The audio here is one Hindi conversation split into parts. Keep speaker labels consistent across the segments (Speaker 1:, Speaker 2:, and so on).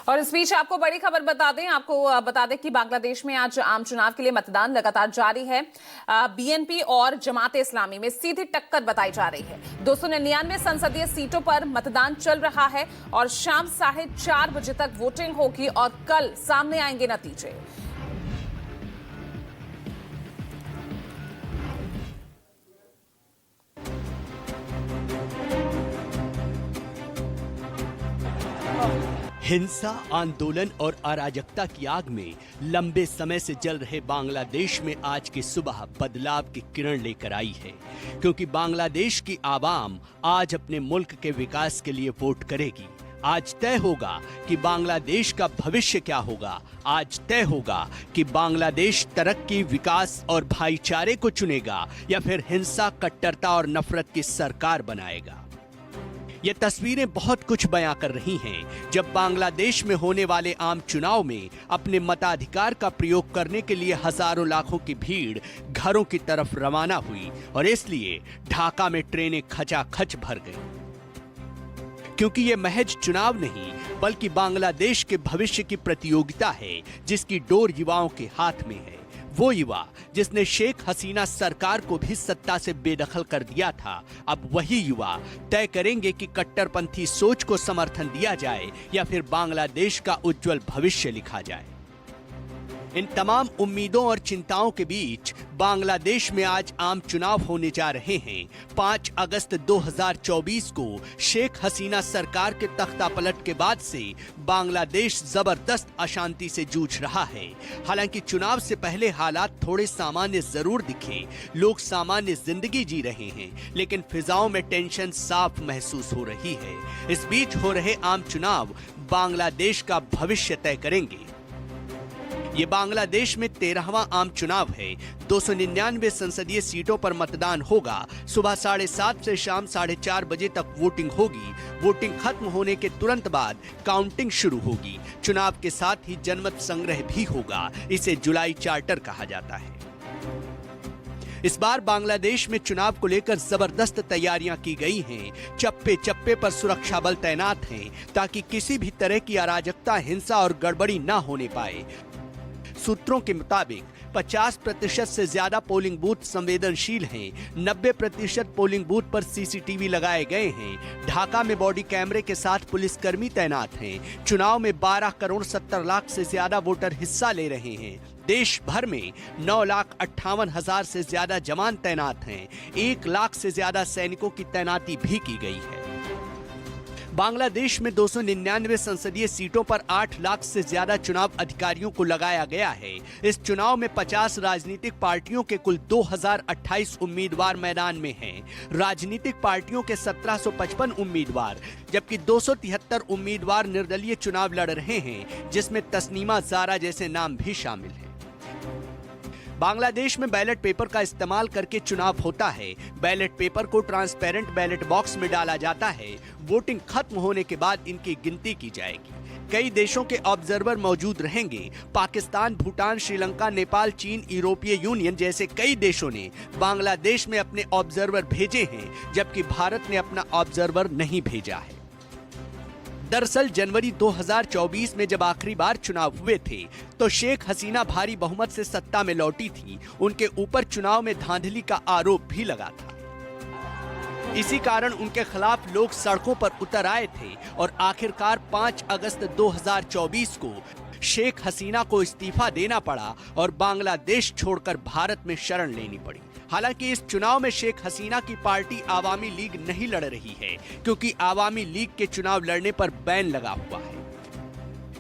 Speaker 1: और इस बीच आपको बड़ी खबर बता दें कि बांग्लादेश में आज आम चुनाव के लिए मतदान लगातार जारी है। बीएनपी और जमाते इस्लामी में सीधी टक्कर बताई जा रही है। 299 संसदीय सीटों पर मतदान चल रहा है और शाम 4:30 बजे तक वोटिंग होगी और कल सामने आएंगे नतीजे।
Speaker 2: हिंसा, आंदोलन और अराजकता की आग में लंबे समय से जल रहे बांग्लादेश में आज की सुबह बदलाव की किरण लेकर आई है, क्योंकि बांग्लादेश की आवाम आज अपने मुल्क के विकास के लिए वोट करेगी। आज तय होगा कि बांग्लादेश का भविष्य क्या होगा। आज तय होगा कि बांग्लादेश तरक्की, विकास और भाईचारे को चुनेगा या फिर हिंसा, कट्टरता और नफरत की सरकार बनाएगा। ये तस्वीरें बहुत कुछ बयां कर रही हैं। जब बांग्लादेश में होने वाले आम चुनाव में अपने मताधिकार का प्रयोग करने के लिए हजारों लाखों की भीड़ घरों की तरफ रवाना हुई और इसलिए ढाका में ट्रेनें खचाखच भर गईं। क्योंकि ये महज चुनाव नहीं बल्कि बांग्लादेश के भविष्य की प्रतियोगिता है, जिसकी डोर युवाओं के हाथ में है। वो युवा जिसने शेख हसीना सरकार को भी सत्ता से बेदखल कर दिया था, अब वही युवा तय करेंगे कि कट्टरपंथी सोच को समर्थन दिया जाए या फिर बांग्लादेश का उज्जवल भविष्य लिखा जाए। इन तमाम उम्मीदों और चिंताओं के बीच बांग्लादेश में आज आम चुनाव होने जा रहे हैं। 5 अगस्त 2024 को शेख हसीना सरकार के तख्तापलट के बाद से बांग्लादेश जबरदस्त अशांति से जूझ रहा है। हालांकि चुनाव से पहले हालात थोड़े सामान्य जरूर दिखे, लोग सामान्य जिंदगी जी रहे हैं, लेकिन फिजाओं में टेंशन साफ महसूस हो रही है। इस बीच हो रहे आम चुनाव बांग्लादेश का भविष्य तय करेंगे। ये बांग्लादेश में 13वां आम चुनाव है। 299 संसदीय सीटों पर मतदान होगा। सुबह 7:30 से शाम 4:30 बजे तक वोटिंग होगी। वोटिंग खत्म होने के तुरंत बाद काउंटिंग शुरू होगी। चुनाव के साथ ही जनमत संग्रह भी होगा। इसे जुलाई चार्टर कहा जाता है। इस बार बांग्लादेश में चुनाव को लेकर जबरदस्त तैयारियां की गई हैं। चप्पे चप्पे पर सुरक्षा बल तैनात हैं ताकि किसी भी तरह की अराजकता, हिंसा और गड़बड़ी न होने पाए। सूत्रों के मुताबिक 50% से ज्यादा पोलिंग बूथ संवेदनशील हैं। 90% पोलिंग बूथ पर सीसीटीवी लगाए गए हैं। ढाका में बॉडी कैमरे के साथ पुलिसकर्मी तैनात हैं। चुनाव में 12 करोड़ 70 लाख से ज्यादा वोटर हिस्सा ले रहे हैं। देश भर में 9,58,000 से ज्यादा जवान तैनात हैं। 1 लाख से ज्यादा सैनिकों की तैनाती भी की गई है। बांग्लादेश में 299 संसदीय सीटों पर 8 लाख से ज्यादा चुनाव अधिकारियों को लगाया गया है। इस चुनाव में 50 राजनीतिक पार्टियों के कुल 2028 उम्मीदवार मैदान में हैं। राजनीतिक पार्टियों के 1755 उम्मीदवार, जबकि 273 उम्मीदवार निर्दलीय चुनाव लड़ रहे हैं, जिसमें तस्नीमा ज़ारा जैसे नाम भी शामिल हैं। बांग्लादेश में बैलेट पेपर का इस्तेमाल करके चुनाव होता है। बैलेट पेपर को ट्रांसपेरेंट बैलेट बॉक्स में डाला जाता है। वोटिंग खत्म होने के बाद इनकी गिनती की जाएगी। कई देशों के ऑब्जर्वर मौजूद रहेंगे। पाकिस्तान, भूटान, श्रीलंका, नेपाल, चीन, यूरोपीय यूनियन जैसे कई देशों ने बांग्लादेश में अपने ऑब्जर्वर भेजे हैं, जबकि भारत ने अपना ऑब्जर्वर नहीं भेजा है। दरअसल जनवरी 2024 में जब आखिरी बार चुनाव हुए थे तो शेख हसीना भारी बहुमत से सत्ता में लौटी थी। उनके ऊपर चुनाव में धांधली का आरोप भी लगा था। इसी कारण उनके खिलाफ लोग सड़कों पर उतर आए थे और आखिरकार 5 अगस्त 2024 को शेख हसीना को इस्तीफा देना पड़ा और बांग्लादेश छोड़कर भारत में शरण लेनी पड़ी। हालांकि इस चुनाव में शेख हसीना की पार्टी आवामी लीग नहीं लड़ रही है, क्योंकि आवामी लीग के चुनाव लड़ने पर बैन लगा हुआ है।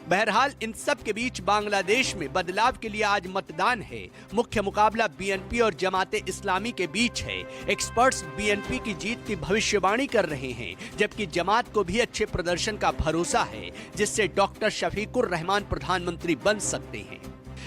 Speaker 2: बहरहाल इन सब के बीच बांग्लादेश में बदलाव के लिए आज मतदान है। मुख्य मुकाबला बीएनपी और जमाते इस्लामी के बीच है। एक्सपर्ट्स बीएनपी की जीत की भविष्यवाणी कर रहे हैं, जबकि जमात को भी अच्छे प्रदर्शन का भरोसा है, जिससे डॉक्टर शफीकुर रहमान प्रधानमंत्री बन सकते हैं।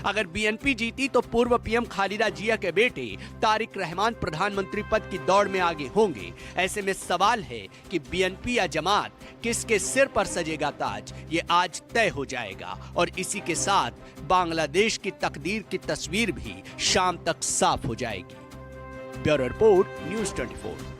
Speaker 2: अगर बीएनपी जीती तो पूर्व पीएम खालिदा जिया के बेटे तारिक रहमान प्रधानमंत्री पद की दौड़ में आगे होंगे। ऐसे में सवाल है कि बीएनपी या जमात किसके सिर पर सजेगा ताज, ये आज तय हो जाएगा और इसी के साथ बांग्लादेश की तकदीर की तस्वीर भी शाम तक साफ हो जाएगी। Bureau report, news 24।